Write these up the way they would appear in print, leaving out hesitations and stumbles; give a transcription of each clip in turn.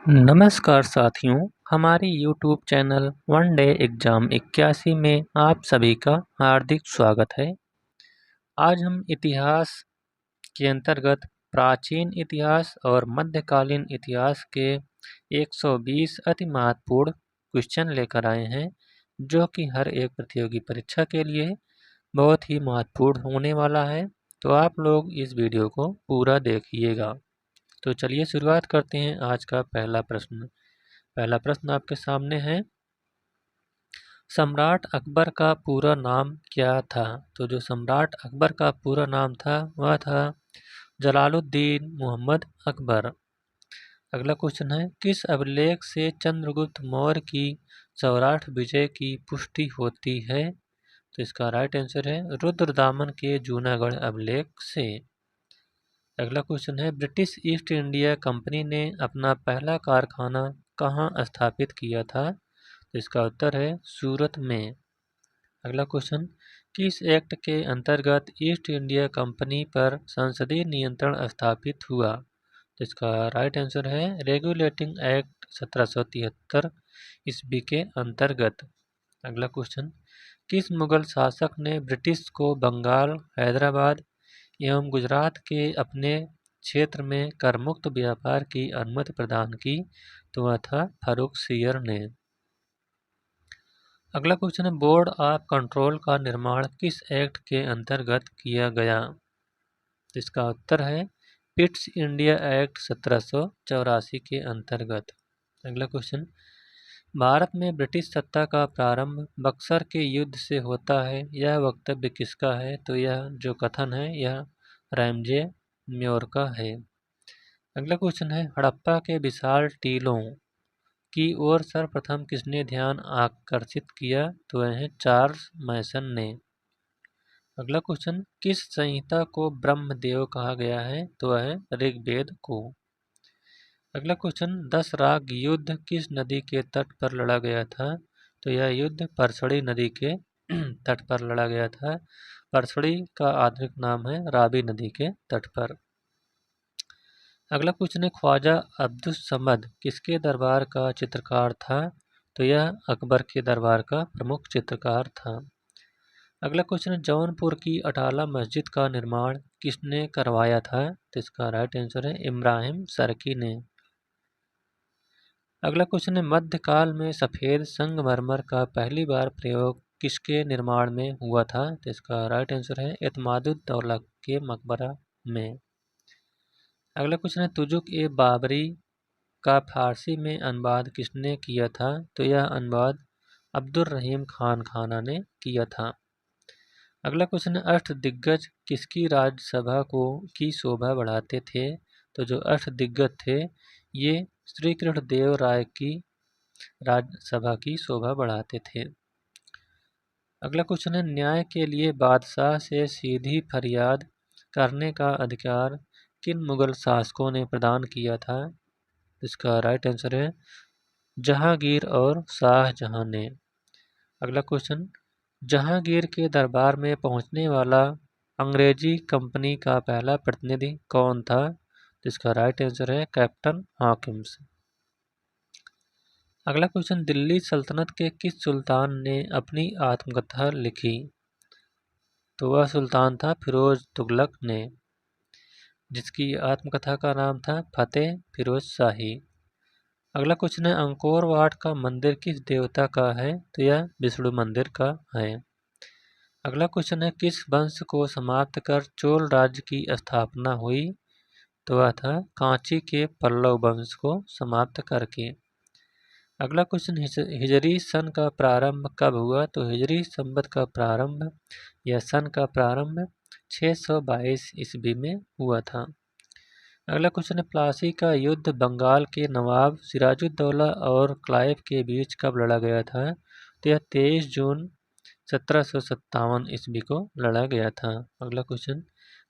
नमस्कार साथियों, हमारी YouTube channel one day exam 81 में आप सभी का हार्दिक स्वागत है। आज हम इतिहास के अंतर्गत प्राचीन इतिहास और मध्यकालीन इतिहास के 120 अति महत्वपूर्ण क्वेश्चन लेकर आए हैं, जो कि हर एक प्रतियोगी परीक्षा के लिए बहुत ही महत्वपूर्ण होने वाला है। तो आप लोग इस वीडियो को पूरा देखिएगा। तो चलिए शुरुआत करते हैं आज का पहला प्रश्न। पहला प्रश्न आपके सामने है, सम्राट अकबर का पूरा नाम क्या था? तो जो सम्राट अकबर का पूरा नाम था वह था जलालुद्दीन मुहम्मद अकबर। अगला क्वेश्चन है, किस अभिलेख से चंद्रगुप्त मौर्य की सौराष्ट्र विजय की पुष्टि होती है? तो इसका राइट आंसर है रुद्रदामन के जूनागढ़ अभिलेख से। अगला क्वेश्चन है, ब्रिटिश ईस्ट इंडिया कंपनी ने अपना पहला कारखाना कहाँ स्थापित किया था? तो इसका उत्तर है सूरत में। अगला क्वेश्चन, किस एक्ट के अंतर्गत ईस्ट इंडिया कंपनी पर संसदीय नियंत्रण स्थापित हुआ? तो इसका राइट आंसर है रेगुलेटिंग एक्ट 1773 ईस्वी के अंतर्गत। अगला क्वेश्चन, किस मुगल शासक ने ब्रिटिश को बंगाल, हैदराबाद एवं गुजरात के अपने क्षेत्र में करमुक्त व्यापार की अनुमति प्रदान की? तो वह था फारुखसियर ने। अगला क्वेश्चन है, बोर्ड ऑफ कंट्रोल का निर्माण किस एक्ट के अंतर्गत किया गया? इसका उत्तर है पिट्स इंडिया एक्ट 1784 के अंतर्गत। अगला क्वेश्चन, भारत में ब्रिटिश सत्ता का प्रारंभ बक्सर के युद्ध से होता है, यह वक्तव्य किसका है? तो यह जो कथन है यह रैमजे म्योर का है। अगला क्वेश्चन है, हड़प्पा के विशाल टीलों की ओर सर्वप्रथम किसने ध्यान आकर्षित किया? तो वह है चार्ल्स मैसन ने। अगला क्वेश्चन, किस संहिता को ब्रह्मदेव कहा गया है? तो वह है ऋग्वेद को। अगला क्वेश्चन, 10 राग युद्ध किस नदी के तट पर लड़ा गया था? तो यह युद्ध परसड़ी नदी के तट पर लड़ा गया था। परसड़ी का आधुनिक नाम है रावी नदी के तट पर। अगला क्वेश्चन है, ख्वाजा अब्दुस समद किसके दरबार का चित्रकार था? तो यह अकबर के दरबार का प्रमुख चित्रकार था। अगला क्वेश्चन है, जौनपुर की अटाला मस्जिद का निर्माण किसने करवाया था? तो इसका राइट आंसर है इब्राहिम सरकी ने। अगला क्वेश्चन है, मध्यकाल में सफ़ेद संगमरमर का पहली बार प्रयोग किसके निर्माण में हुआ था? तो इसका राइट आंसर है एतमादुद्दौला के मकबरा में। अगला क्वेश्चन है, तुजुक ए बाबरी का फारसी में अनुवाद किसने किया था? तो यह अनुवाद अब्दुल रहीम खान खाना ने किया था। अगला क्वेश्चन है, अष्टदिग्गज किसकी राज्यसभा की शोभा बढ़ाते थे? तो जो अष्टदिग्गज थे ये श्री कृष्णदेव राय की राज्यसभा की शोभा बढ़ाते थे। अगला क्वेश्चन है, न्याय के लिए बादशाह से सीधी फरियाद करने का अधिकार किन मुगल शासकों ने प्रदान किया था? इसका राइट आंसर है जहांगीर और शाहजहां ने। अगला क्वेश्चन, जहांगीर के दरबार में पहुंचने वाला अंग्रेजी कंपनी का पहला प्रतिनिधि कौन था? इसका राइट आंसर है कैप्टन हॉकिंस। अगला क्वेश्चन, दिल्ली सल्तनत के किस सुल्तान ने अपनी आत्मकथा लिखी? तो वह सुल्तान था फिरोज तुगलक ने, जिसकी आत्मकथा का नाम था फतेह फिरोज शाही। अगला क्वेश्चन है, अंकोर वाट का मंदिर किस देवता का है? तो यह विष्णु मंदिर का है। अगला क्वेश्चन है, किस वंश को समाप्त कर चोल राज्य की स्थापना हुई? तो वह था कांची के पल्लव वंश को समाप्त करके। अगला क्वेश्चन, हिजरी सन का प्रारंभ कब हुआ? तो हिजरी संवत का प्रारंभ या सन का प्रारंभ 622 ईस्वी में हुआ था। अगला क्वेश्चन है, प्लासी का युद्ध बंगाल के नवाब सिराजुद्दौला और क्लाइव के बीच कब लड़ा गया था? तो यह 23 जून 1757 ईस्वी को लड़ा गया था। अगला क्वेश्चन,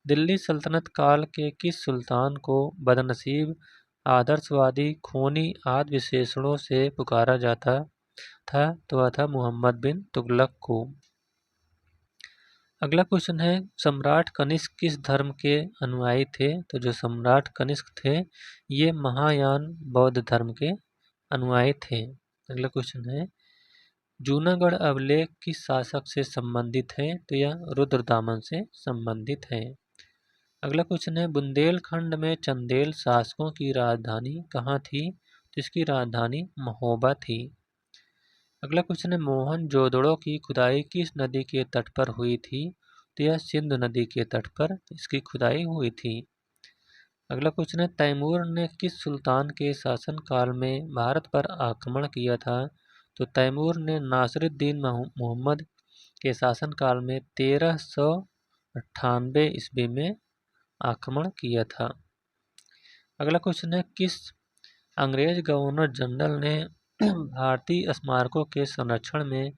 दिल्ली सल्तनत काल के किस सुल्तान को बदनसीब, आदर्शवादी, खूनी आदि विशेषणों से पुकारा जाता था? तो वह था मोहम्मद बिन तुगलक को। अगला क्वेश्चन है सम्राट कनिष्क किस धर्म के अनुयायी थे? तो जो सम्राट कनिष्क थे ये महायान बौद्ध धर्म के अनुयायी थे। अगला क्वेश्चन है जूनागढ़ अभिलेख किस शासक से संबंधित है? तो यह रुद्रदामन से संबंधित है। अगला क्वेश्चन है बुंदेलखंड में चंदेल शासकों की राजधानी कहाँ थी? तो इसकी राजधानी महोबा थी। अगला क्वेश्चन है मोहनजोदड़ो की खुदाई किस नदी के तट पर हुई थी? तो यह सिंध नदी के तट पर इसकी खुदाई हुई थी। अगला क्वेश्चन है तैमूर ने किस सुल्तान के शासनकाल में भारत पर आक्रमण किया था? तो तैमूर ने नासिरुद्दीन मोहम्मद के शासनकाल में 1398 ईस्वी में आक्रमण किया था। अगला क्वेश्चन है किस अंग्रेज गवर्नर जनरल ने भारतीय स्मारकों के संरक्षण में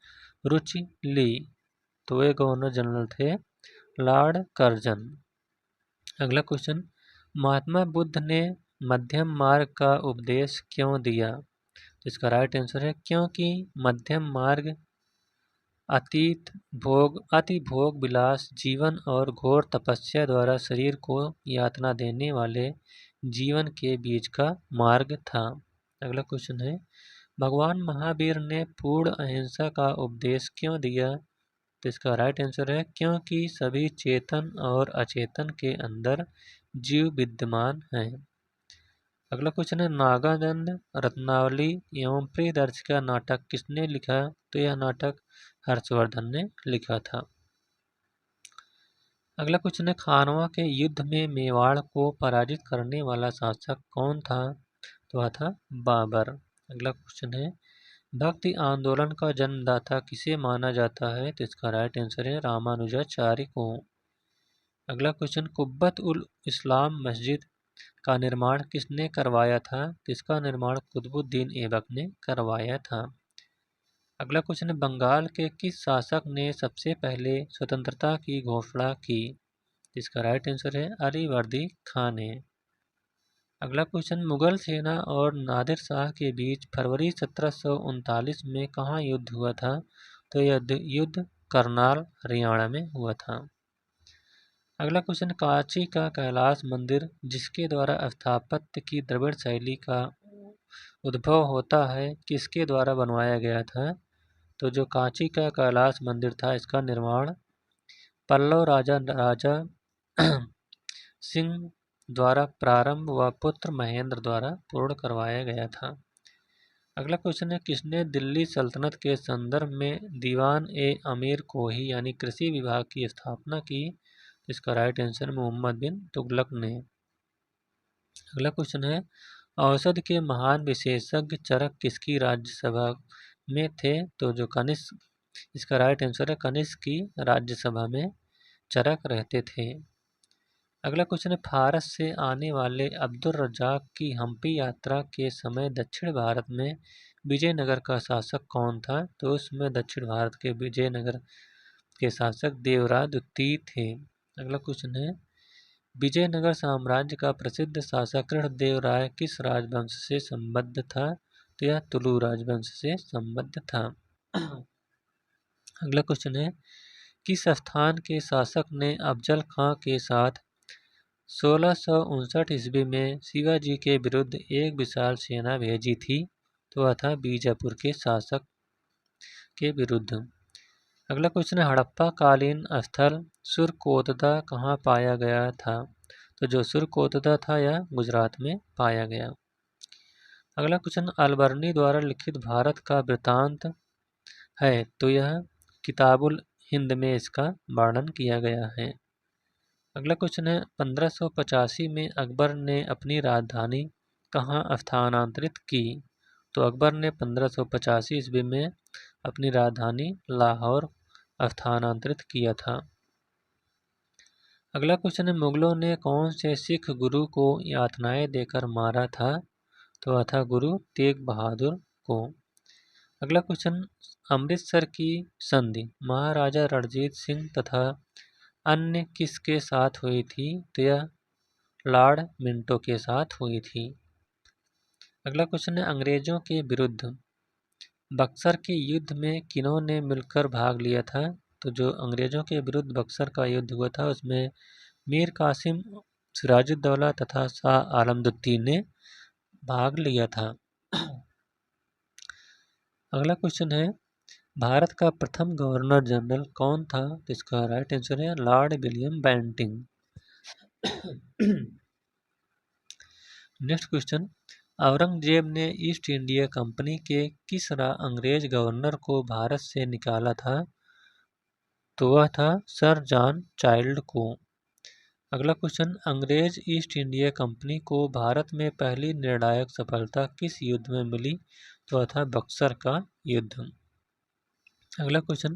रुचि ली? तो वे गवर्नर जनरल थे लॉर्ड कर्जन। अगला क्वेश्चन महात्मा बुद्ध ने मध्यम मार्ग का उपदेश क्यों दिया? तो इसका राइट आंसर है क्योंकि मध्यम मार्ग अति भोग विलास जीवन और घोर तपस्या द्वारा शरीर को यातना देने वाले जीवन के बीच का मार्ग था। अगला क्वेश्चन है भगवान महावीर ने पूर्ण अहिंसा का उपदेश क्यों दिया? तो इसका राइट आंसर है क्योंकि सभी चेतन और अचेतन के अंदर जीव विद्यमान हैं। अगला क्वेश्चन है नागानंद रत्नावली एवं प्रियदर्शिका नाटक किसने लिखा? तो यह नाटक हर्षवर्धन ने लिखा था। अगला क्वेश्चन है खानवा के युद्ध में मेवाड़ को पराजित करने वाला शासक कौन था? तो वह था बाबर। अगला क्वेश्चन है भक्ति आंदोलन का जन्मदाता किसे माना जाता है? तो इसका राइट आंसर है रामानुजाचार्य को। अगला क्वेश्चन कुब्बत उल इस्लाम मस्जिद का निर्माण किसने करवाया था? तो इसका निर्माण कुतुबुद्दीन ऐबक ने करवाया था। अगला क्वेश्चन है बंगाल के किस शासक ने सबसे पहले स्वतंत्रता की घोषणा की? इसका राइट आंसर है अलीवर्दी खान ने। अगला क्वेश्चन मुगल सेना और नादिर शाह के बीच फरवरी 1739 में कहाँ युद्ध हुआ था? तो यह युद्ध करनाल हरियाणा में हुआ था। अगला क्वेश्चन कांची का कैलाश मंदिर जिसके द्वारा स्थापत्य की द्रविड़ शैली का उद्भव होता है किसके द्वारा बनवाया गया था? तो जो कांची का कैलाश मंदिर था इसका निर्माण पल्लव राजा सिंह द्वारा प्रारंभ व पुत्र महेंद्र द्वारा पूर्ण करवाया गया था। अगला क्वेश्चन है किसने दिल्ली सल्तनत के संदर्भ में दीवान ए अमीर कोही यानी कृषि विभाग की स्थापना की? इसका राइट आंसर मोहम्मद बिन तुगलक ने। अगला क्वेश्चन है औषध के महान विशेषज्ञ चरक किसकी राज्यसभा में थे? तो जो कनिष्क, इसका राइट आंसर है कनिष्क की राज्यसभा में चरक रहते थे। अगला क्वेश्चन है फारस से आने वाले अब्दुल रज्जाक की हम्पी यात्रा के समय दक्षिण भारत में विजयनगर का शासक कौन था? तो उसमें दक्षिण भारत के विजयनगर के शासक देवराज द्वितीय थे। अगला क्वेश्चन है विजयनगर साम्राज्य का प्रसिद्ध शासक कृष्णदेव राय किस राजवंश से संबद्ध था? तो यह तुलु राजवंश से संबद्ध था। अगला क्वेश्चन है किस स्थान के शासक ने अफजल खां के साथ 1659 ईस्वी में शिवाजी के विरुद्ध एक विशाल सेना भेजी थी? तो वह था बीजापुर के शासक के विरुद्ध। अगला क्वेश्चन है हड़प्पा कालीन स्थल सुरकोतदा कहाँ पाया गया था? तो जो सुरकोतदा था यह गुजरात में पाया गया। अगला क्वेश्चन अलबर्नी द्वारा लिखित भारत का वृत्तांत है तो यह किताबुल हिंद में इसका वर्णन किया गया है। अगला क्वेश्चन है 1585 में अकबर ने अपनी राजधानी कहाँ स्थानांतरित की? तो अकबर ने 1585 ईस्वी में अपनी राजधानी लाहौर स्थानांतरित किया था। अगला क्वेश्चन है मुगलों ने कौन से सिख गुरु को यातनाएं देकर मारा था? तो वह था गुरु तेग बहादुर को। अगला क्वेश्चन अमृतसर की संधि महाराजा रणजीत सिंह तथा अन्य किसके साथ हुई थी? तो यह लॉर्ड मिंटो के साथ हुई थी। अगला क्वेश्चन है अंग्रेजों के विरुद्ध बक्सर के युद्ध में किन्होंने मिलकर भाग लिया था? तो जो अंग्रेजों के विरुद्ध बक्सर का युद्ध हुआ था उसमें मीर कासिम, सिराजुद्दौला तथा शाह आलम द्वितीय ने भाग लिया था। अगला क्वेश्चन है, भारत का प्रथम गवर्नर जनरल कौन था? तो इसका राइट आंसर है Lord William Bentinck. Next question, औरंगजेब ने ईस्ट इंडिया कंपनी के किस अंग्रेज गवर्नर को भारत से निकाला था? तो वह था सर जॉन चाइल्ड को। अगला क्वेश्चन, अंग्रेज ईस्ट इंडिया कंपनी को भारत में पहली निर्णायक सफलता किस युद्ध में मिली? तो वह था बक्सर का युद्ध। अगला क्वेश्चन,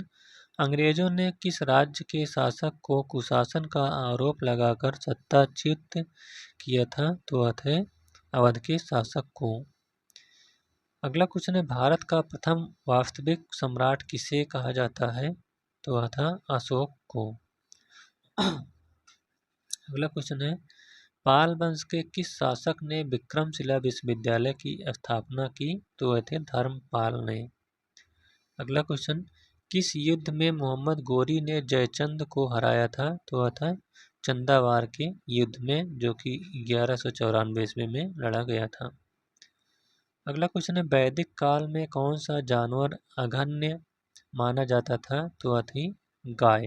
अंग्रेजों ने किस राज्य के शासक को कुशासन का आरोप लगाकर सत्ताच्युत किया था? तो वह थे अवध के शासक को। अगला क्वेश्चन है, भारत का प्रथम वास्तविक सम्राट किसे कहा जाता है? तो वह था अशोक को। अगला क्वेश्चन है, पाल वंश के किस शासक ने विक्रमशिला विश्वविद्यालय की स्थापना की? तो वह थे धर्मपाल ने। अगला क्वेश्चन, किस युद्ध में मोहम्मद गोरी ने जयचंद को हराया था? तो वह था चंदावार के युद्ध में, जो कि 1194 ईस्वी में लड़ा गया था। अगला क्वेश्चन है, वैदिक काल में कौन सा जानवर अघन्य माना जाता था? तो वह थी गाय।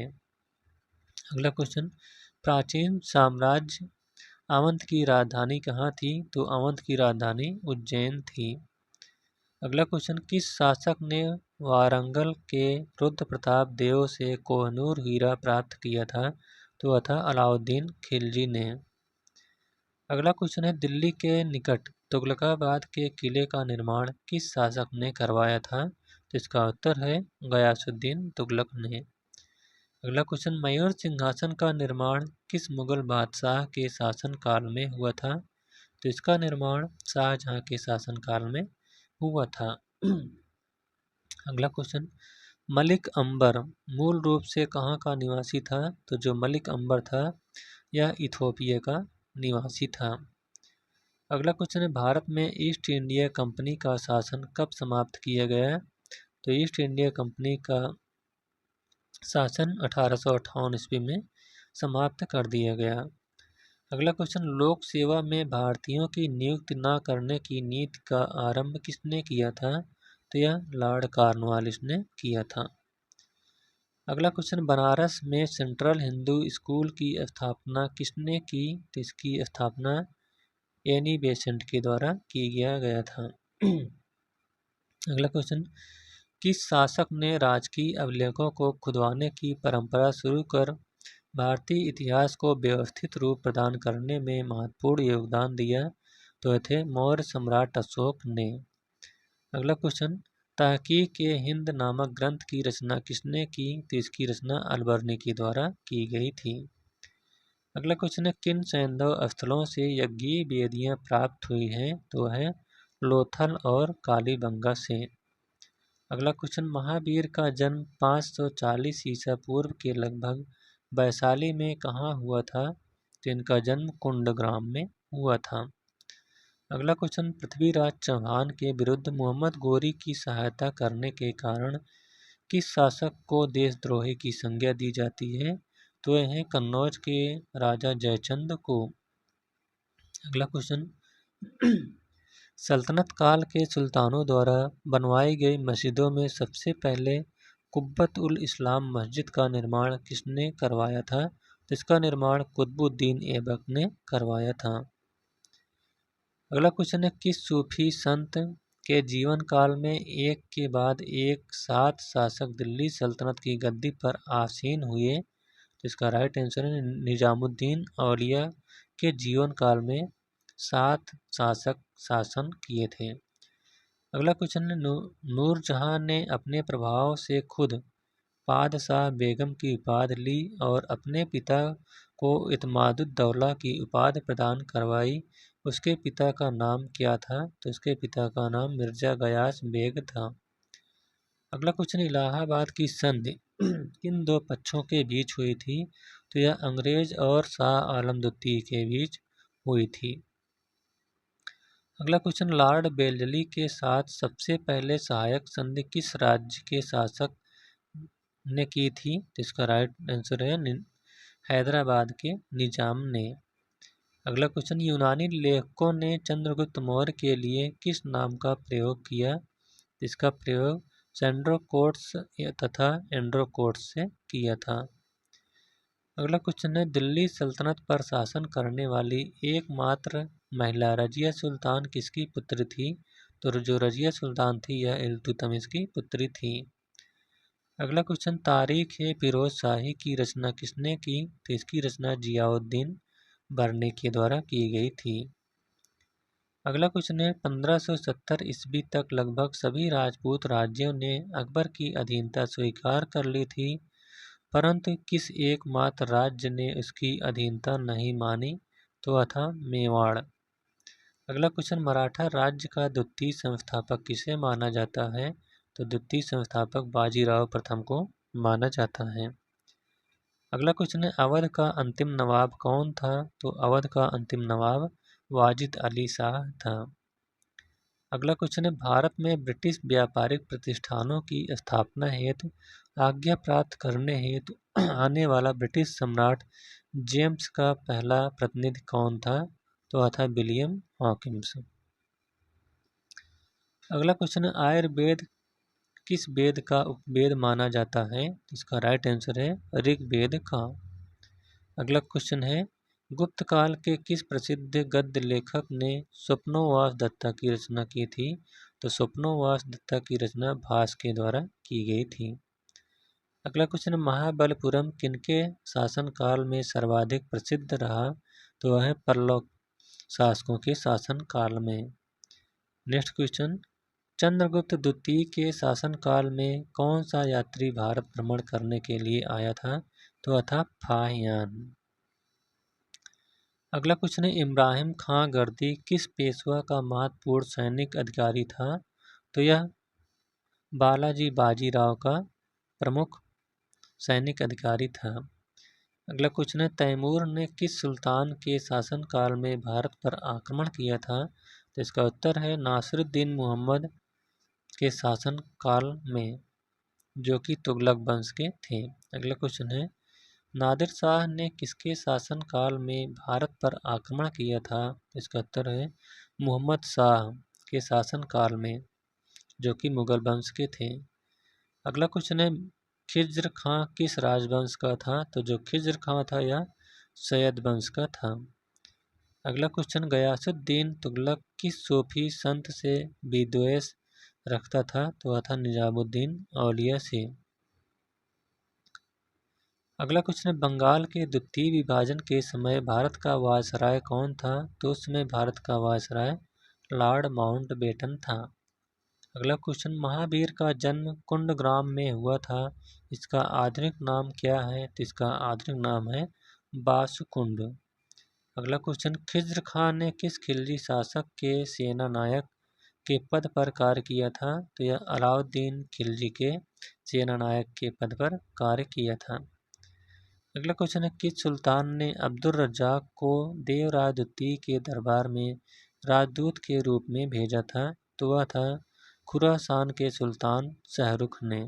अगला क्वेश्चन, प्राचीन साम्राज्य अवंत की राजधानी कहाँ थी? तो अवंत की राजधानी उज्जैन थी। अगला क्वेश्चन, किस शासक ने वारंगल के रुद्र प्रताप देव से कोहनूर हीरा प्राप्त किया था? तो वह था अलाउद्दीन खिलजी ने। अगला क्वेश्चन है, दिल्ली के निकट तुगलकाबाद के किले का निर्माण किस शासक ने करवाया था? तो इसका उत्तर है गयासुद्दीन तुगलक ने। अगला क्वेश्चन, मयूर सिंहासन का निर्माण किस मुगल बादशाह के शासनकाल में हुआ था? तो इसका निर्माण शाहजहां के शासनकाल में हुआ था। अगला क्वेश्चन, मलिक अंबर मूल रूप से कहाँ का निवासी था? तो जो मलिक अंबर था यह इथोपिया का निवासी था। अगला क्वेश्चन है, भारत में ईस्ट इंडिया कंपनी का शासन कब समाप्त किया गया? तो ईस्ट इंडिया कंपनी का शासन 1858 ईस्वी में समाप्त कर दिया गया। अगला क्वेश्चन, लोक सेवा में भारतीयों की नियुक्ति न करने की नीति का आरंभ किसने किया था? तो यह लॉर्ड कॉर्नवालिस ने किया था। अगला क्वेश्चन, बनारस में सेंट्रल हिंदू स्कूल की स्थापना किसने की? तो इसकी स्थापना एनी बेसेंट के द्वारा किया गया था। अगला क्वेश्चन, किस शासक ने राजकीय अभिलेखों को खुदवाने की परंपरा शुरू कर भारतीय इतिहास को व्यवस्थित रूप प्रदान करने में महत्वपूर्ण योगदान दिया? तो वह थे मौर्य सम्राट अशोक ने। अगला क्वेश्चन, तहकीक-ए-हिंद नामक ग्रंथ की रचना किसने की? तो इसकी रचना अलबर्नी के द्वारा की गई थी। अगला क्वेश्चन है, किन सैंधव स्थलों से यज्ञीय वेदियां प्राप्त हुई हैं? तो वह है लोथल और कालीबंगा से। अगला क्वेश्चन, महावीर का जन्म 540 ईसा पूर्व के लगभग वैशाली में कहाँ हुआ था? तो इनका जन्म कुंडग्राम में हुआ था। अगला क्वेश्चन, पृथ्वीराज चौहान के विरुद्ध मोहम्मद गोरी की सहायता करने के कारण किस शासक को देशद्रोही की संज्ञा दी जाती है? तो यह है कन्नौज के राजा जयचंद को। अगला क्वेश्चन, सल्तनत काल के सुल्तानों द्वारा बनवाई गई मस्जिदों में सबसे पहले कुब्बत उल इस्लाम मस्जिद का निर्माण किसने करवाया था? तो इसका निर्माण कुतुबुद्दीन ऐबक ने करवाया था। अगला क्वेश्चन है, किस सूफी संत के जीवन काल में एक के बाद एक 7 शासक दिल्ली सल्तनत की गद्दी पर आसीन हुए? तो इसका राइट आंसर है निजामुद्दीन औलिया के जीवन काल में 7 शासक शासन किए थे। अगला क्वेश्चन है, नूरजहां ने अपने प्रभाव से खुद पादशाह बेगम की उपाधि ली और अपने पिता को इत्मादुद्दौला की उपाधि प्रदान करवाई। उसके पिता का नाम क्या था? तो उसके पिता का नाम मिर्जा गयास बेग था। अगला क्वेश्चन, इलाहाबाद की संधि किन दो पक्षों के बीच हुई थी? तो यह अंग्रेज और शाह आलम द्वितीय के बीच हुई थी। अगला क्वेश्चन, लॉर्ड वेल्जली के साथ सबसे पहले सहायक संधि किस राज्य के शासक ने की थी? तो इसका राइट आंसर है हैदराबाद के निजाम ने। अगला क्वेश्चन, यूनानी लेखकों ने चंद्रगुप्त मौर्य के लिए किस नाम का प्रयोग किया? इसका प्रयोग सेंड्रोकोट्स तथा एंड्रोकोट्स से किया था। अगला क्वेश्चन है, दिल्ली सल्तनत पर शासन करने वाली एकमात्र महिला रजिया सुल्तान किसकी पुत्री थी? तो जो रजिया सुल्तान थी यह इल्तुतमिश की पुत्री थी। अगला क्वेश्चन, तारीख ए फिरोज शाही की रचना किसने की? तो इसकी रचना जियाउद्दीन बरनी के द्वारा की गई थी। अगला क्वेश्चन है, 1570 ईस्वी तक लगभग सभी राजपूत राज्यों ने अकबर की अधीनता स्वीकार कर ली थी, परंतु किस एकमात्र राज्य ने उसकी अधीनता नहीं मानी? तो वह था मेवाड़। अगला क्वेश्चन, मराठा राज्य का द्वितीय संस्थापक किसे माना जाता है? तो द्वितीय संस्थापक बाजीराव प्रथम को माना जाता है। अगला क्वेश्चन है, अवध का अंतिम नवाब कौन था? तो अवध का अंतिम नवाब वाजिद अली शाह था। अगला क्वेश्चन है, भारत में ब्रिटिश व्यापारिक प्रतिष्ठानों की स्थापना हेतु आज्ञा प्राप्त करने हेतु आने वाला ब्रिटिश सम्राट जेम्स का पहला प्रतिनिधि कौन था? तो वह था विलियम हॉकिंस। अगला क्वेश्चन है, आयुर्वेद किस वेद का उपवेद माना जाता है? इसका राइट आंसर है ऋग्वेद का। अगला क्वेश्चन है, गुप्त काल के किस प्रसिद्ध गद्य लेखक ने स्वप्नोवास दत्ता की रचना की थी? तो स्वप्नोवास दत्ता की रचना भास के द्वारा की गई थी। अगला क्वेश्चन, महाबलीपुरम किनके शासनकाल में सर्वाधिक प्रसिद्ध रहा? तो वह है पल्लव शासकों के शासनकाल में। नेक्स्ट क्वेश्चन, चंद्रगुप्त द्वितीय के शासनकाल में कौन सा यात्री भारत भ्रमण करने के लिए आया था? तो वह था फाहियान। अगला क्वेश्चन है, इब्राहिम खां गर्दी किस पेशवा का महत्वपूर्ण सैनिक अधिकारी था? तो यह बालाजी बाजीराव का प्रमुख सैनिक अधिकारी था। अगला क्वेश्चन है, तैमूर ने किस सुल्तान के शासनकाल में भारत पर आक्रमण किया था? तो इसका उत्तर है नासिरुद्दीन मोहम्मद के शासनकाल में, जो कि तुगलक वंश के थे। अगला क्वेश्चन है, नादिर शाह ने किसके शासनकाल में भारत पर आक्रमण किया था? इसका उत्तर है मोहम्मद शाह के शासनकाल में, जो कि मुगल वंश के थे। अगला क्वेश्चन है, खिज्र खां किस राजवंश का था? तो जो खिज्र खां था यह सैयद वंश का था। अगला क्वेश्चन, गयासुद्दीन तुगलक किस सूफी संत से विद्वेष रखता था? तो वह था निजामुद्दीन औलिया से। अगला क्वेश्चन है, बंगाल के द्वितीय विभाजन के समय भारत का वायसराय कौन था? तो उस समय भारत का वायसराय लॉर्ड माउंटबेटन था। अगला क्वेश्चन, महावीर का जन्म कुंडग्राम में हुआ था, इसका आधुनिक नाम क्या है? तो इसका आधुनिक नाम है बासुकुंड। अगला क्वेश्चन, खिज्र खां ने किस खिलजी शासक के सेना नायक के पद पर कार्य किया था? तो यह अलाउद्दीन खिलजी के सेना नायक के पद पर कार्य किया था। अगला क्वेश्चन है, किस सुल्तान ने अब्दुल रज्जाक को देवराय द्वितीय के दरबार में राजदूत के रूप में भेजा था? तो वह था खुरासान के सुल्तान शाहरुख ने।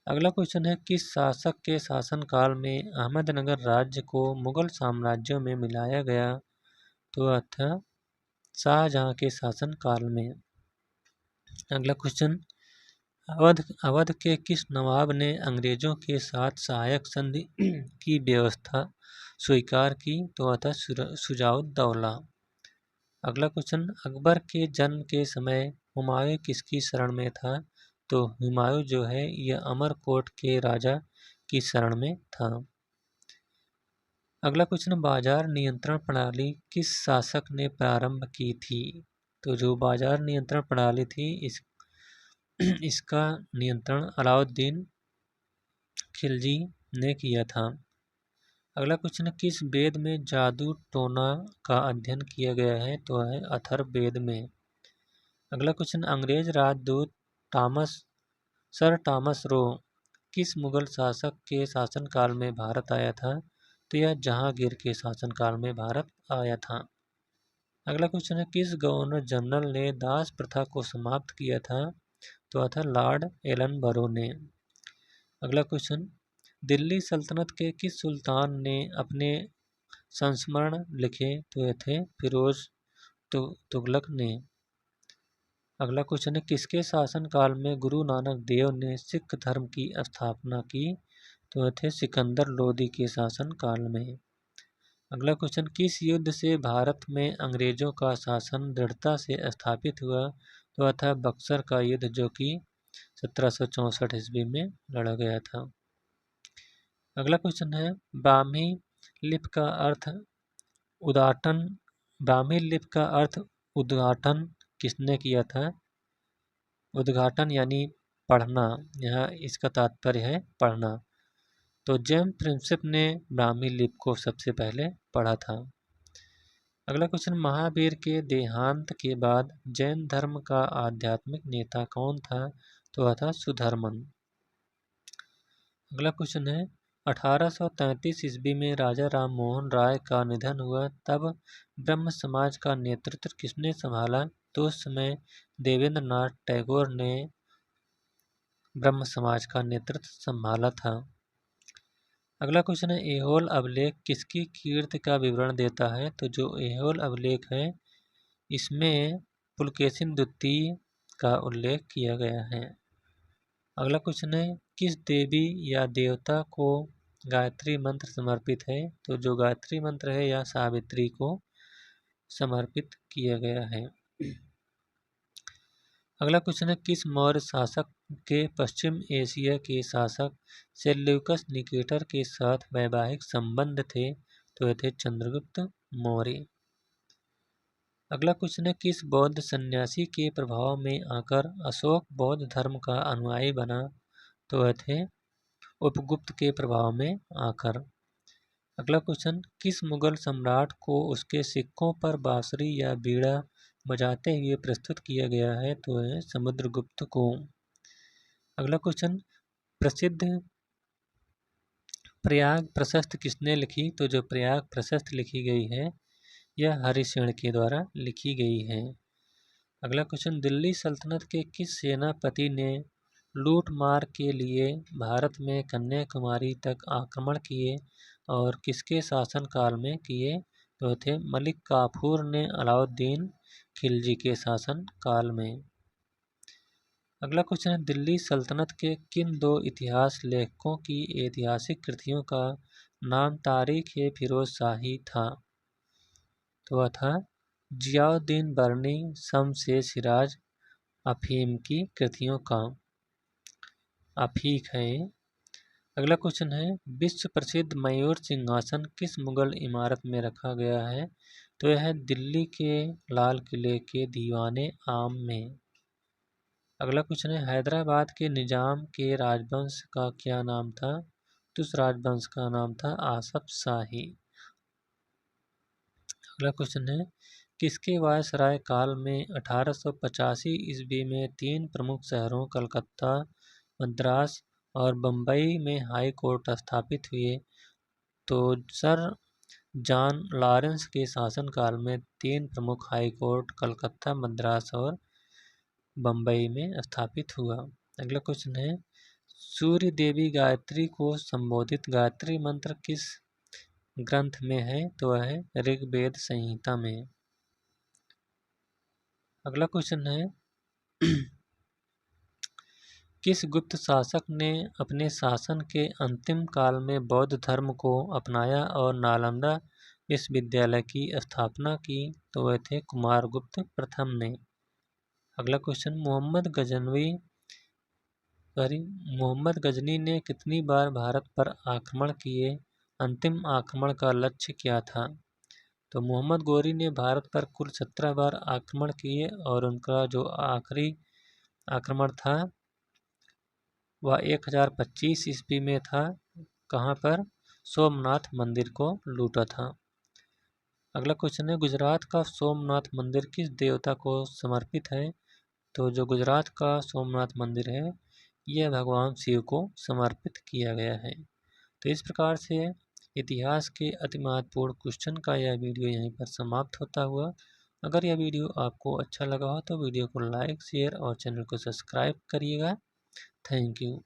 अगला क्वेश्चन है, किस शासक के शासनकाल में अहमदनगर राज्य को मुगल साम्राज्यों में मिलाया गया? तो वह था शाहजहां के शासनकाल में। अगला क्वेश्चन, अवध के किस नवाब ने अंग्रेजों के साथ सहायक संधि की व्यवस्था स्वीकार की? तो वह था शुजाउद्दौला। अगला क्वेश्चन, अकबर के जन्म के समय हुमायूं किसकी शरण में था? तो हुमायूं जो है यह अमरकोट के राजा की शरण में था। अगला क्वेश्चन, बाजार नियंत्रण प्रणाली किस शासक ने प्रारंभ की थी? तो जो बाजार नियंत्रण प्रणाली थी इसका नियंत्रण अलाउद्दीन खिलजी ने किया था। अगला क्वेश्चन है, किस वेद में जादू टोना का अध्ययन किया गया है? तो है अथर्ववेद में। अगला क्वेश्चन, अंग्रेज राजदूत सर टॉमस रो किस मुगल शासक के शासनकाल में भारत आया था? तो यह जहांगीर के शासनकाल में भारत आया था। अगला क्वेश्चन है, किस गवर्नर जनरल ने दास प्रथा को समाप्त किया था? तो वह था लॉर्ड एलन बरो ने। अगला क्वेश्चन, दिल्ली सल्तनत के किस सुल्तान ने अपने संस्मरण लिखे? तो ये थे फिरोज तुगलक ने। अगला क्वेश्चन है, किसके शासनकाल में गुरु नानक देव ने सिख धर्म की स्थापना की? तो ये थे सिकंदर लोदी के शासनकाल में। अगला क्वेश्चन, किस युद्ध से भारत में अंग्रेजों का शासन दृढ़ता से स्थापित हुआ? तो वह था बक्सर का युद्ध, जो कि 1764 ईस्वी में लड़ा गया था। अगला क्वेश्चन है, ब्राह्मी लिपि का अर्थ उद्घाटन ब्राह्मी लिपि का अर्थ उद्घाटन किसने किया था? उद्घाटन यानी पढ़ना, यहाँ इसका तात्पर्य है पढ़ना। तो जेम्स प्रिंसेप ने ब्राह्मी लिपि को सबसे पहले पढ़ा था। अगला क्वेश्चन, महावीर के देहांत के बाद जैन धर्म का आध्यात्मिक नेता कौन था? तो वह था सुधर्मन। अगला क्वेश्चन है, 1833 ईस्वी में राजा राम मोहन राय का निधन हुआ, तब ब्रह्म समाज का नेतृत्व किसने संभाला? तो उस समय देवेंद्र नाथ टैगोर ने ब्रह्म समाज का नेतृत्व संभाला था। अगला क्वेश्चन है, ऐहोल अभिलेख किसकी कीर्ति का विवरण देता है? तो जो ऐहोल अभिलेख है, इसमें पुलकेशिन द्वितीय का उल्लेख किया गया है। अगला क्वेश्चन है, किस देवी या देवता को गायत्री मंत्र समर्पित है? तो जो गायत्री मंत्र है यह सावित्री को समर्पित किया गया है। अगला क्वेश्चन है, किस मौर्य शासक के पश्चिम एशिया के शासक सेल्यूकस निकेटर के साथ वैवाहिक संबंध थे? तो ये थे चंद्रगुप्त मौर्य। अगला क्वेश्चन है, किस बौद्ध सन्यासी के प्रभाव में आकर अशोक बौद्ध धर्म का अनुयायी बना? तो वह थे उपगुप्त के प्रभाव में आकर। अगला क्वेश्चन, किस मुगल सम्राट को उसके सिक्कों पर बांसुरी या बीड़ा बजाते हुए प्रस्तुत किया गया है? तो है समुद्रगुप्त को। अगला क्वेश्चन, प्रसिद्ध प्रयाग प्रशस्त किसने लिखी? तो जो प्रयाग प्रशस्त लिखी गई है यह हरिशेन के द्वारा लिखी गई है। अगला क्वेश्चन, दिल्ली सल्तनत के किस सेनापति ने लूट मार के लिए भारत में कन्याकुमारी तक आक्रमण किए और किसके शासनकाल में किए? तो थे मलिक काफूर ने अलाउद्दीन खिलजी के शासनकाल में। अगला क्वेश्चन है, दिल्ली सल्तनत के किन दो इतिहास लेखकों की ऐतिहासिक कृतियों का नाम तारीख-ए-फिरोज शाही था? तो वह था जियाउद्दीन बर्नी, शम्स-ए-सिराज अफीम की कृतियों का। अफीक है। अगला क्वेश्चन है, विश्व प्रसिद्ध मयूर सिंहासन किस मुगल इमारत में रखा गया है? तो यह है दिल्ली के लाल किले के दीवाने आम में। अगला क्वेश्चन है, हैदराबाद के निजाम के राजवंश का क्या नाम था? तो उस राजवंश का नाम था आसफ शाही। अगला क्वेश्चन है, किसके वायसराय काल में 1885 ईस्वी में तीन प्रमुख शहरों कलकत्ता, मद्रास और बम्बई में हाई कोर्ट स्थापित हुए? तो सर जॉन लॉरेंस के शासनकाल में तीन प्रमुख हाई कोर्ट कलकत्ता, मद्रास और बम्बई में स्थापित हुआ। अगला क्वेश्चन है, सूर्य देवी गायत्री को संबोधित गायत्री मंत्र किस ग्रंथ में है? तो वह है ऋग्वेद संहिता में। अगला क्वेश्चन है, किस गुप्त शासक ने अपने शासन के अंतिम काल में बौद्ध धर्म को अपनाया और नालंदा विश्वविद्यालय की स्थापना की? तो वह थे कुमारगुप्त प्रथम ने। अगला क्वेश्चन, मोहम्मद गजनी ने कितनी बार भारत पर आक्रमण किए? अंतिम आक्रमण का लक्ष्य क्या था? तो मोहम्मद गोरी ने भारत पर कुल 17 बार आक्रमण किए और उनका जो आखिरी आक्रमण था वह 1025 ईस्वी में था। कहाँ पर? सोमनाथ मंदिर को लूटा था। अगला क्वेश्चन है, गुजरात का सोमनाथ मंदिर किस देवता को समर्पित है? तो जो गुजरात का सोमनाथ मंदिर है यह भगवान शिव को समर्पित किया गया है। तो इस प्रकार से इतिहास के अति महत्वपूर्ण क्वेश्चन का यह वीडियो यहीं पर समाप्त होता हुआ। अगर यह वीडियो आपको अच्छा लगा हो तो वीडियो को लाइक, शेयर और चैनल को सब्सक्राइब करिएगा। Thank you.